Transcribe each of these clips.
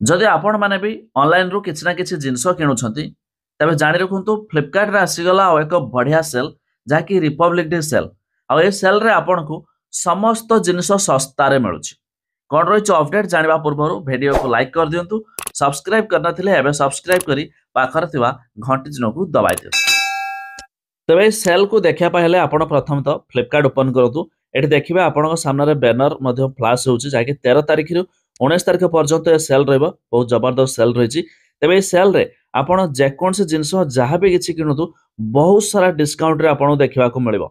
जदि आपण मैंने भी ऑनलाइन रु किछि ना किछि जिनस किणुछंती तबे जानि रखुंतु फ्लिपकार्ट रे आसीगला और एक बढ़िया सेल जाकि रिपब्लिक डे सेल आ ए सेल रे आपनको समस्त जिनस सस्ता रे मिलुछि कोन रहिछ अपडेट जानबा पूर्व वीडियो को लाइक कर दियंतु सब्सक्राइब करना थिले एबे सब्सक्राइब करी पाखर थिबा घंटी चिन्ह को दबाइ दियंतु। तबे सेल को देखिया पहले आपण प्रथम तो फ्लिपकार्ट ओपन करतु एठी देखिबे आपनको सामने रे बैनर मध्ये फ्लैश होउछि जाकि 13 तारिख रु 19 तारिख पर्यंत ए सेल रहबो बहुत जबरदस्त सेल रहिछि। तबे ए सेल रे आपण जेकोन से जिंस जहां भी किछि किनुतु बहुत सारा डिस्काउंट रे आपण देखिबा को मिलिबो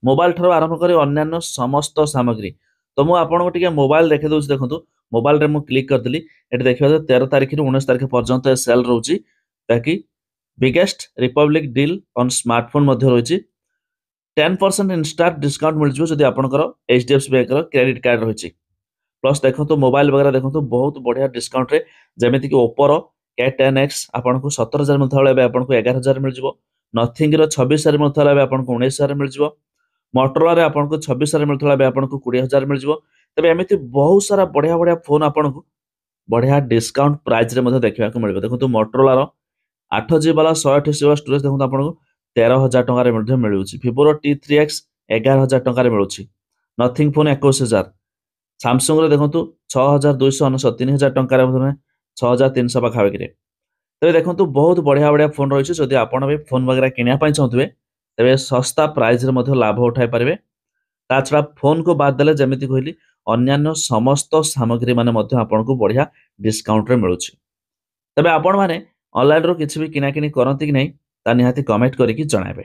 मोबाइल ठरो आरंभ करी अन्यान्य समस्त सामग्री। तो मु आपनको टिके मोबाइल देखि दउछि देखंतु मोबाइल रे मु क्लिक करदिली एठी देखिबा 13 तारिख रु 19 तारिख पर्यंत ए सेल रहउछि ताकि biggest Republic deal on smartphone मध्ये रहिछि 10% इंस्टांट डिस्काउंट मिल जदि आपनकर एचडीएफसी बैंक क्रेडिट कार्ड रही प्लस देखो मोबाइल वगैरह देखो बहुत बढ़िया डिस्काउंट रे जमीती कि ओप्पो A10X आपको 17,000 मिलता आपको 11,000 मिल जाव नथिंग 26,000 मिलता आपको 19,000 मिल जाव मोटरोला आपको 26,000 मिलता आपको 20,000 मिल जाव तेज एमती बहुत सारा बढ़िया बढ़िया फोन आपको बढ़िया डिस्काउंट प्राइस रे देखा मिल देखो मोटरोला 8GB वाला 128GB स्टोरेज देखो आपको 13,000 टकर मिलूँ Vivo T3X 11,000 टकर मिलूँ नथिंग फोन 21,000 सामसंग देखो 6,299 3,000 टकर 6,300 पाखापाखि तेज देखो बहुत बढ़िया बढ़िया फोन रही है जदि आप भी फोन वगैरह किनापी चाहते तेज सस्ता प्राइस लाभ उठाई पारे ता छड़ा फोन को बाद देले जमीती कहली अन्यान्य समस्त सामग्री माने आपको बढ़िया डिस्काउंट रे मिलूँ तेज आपण मैंने ऑनलाइन रो किसी भी किनाकिनी करती कि नहीं ता निहाती कमेंट करके जणाबे।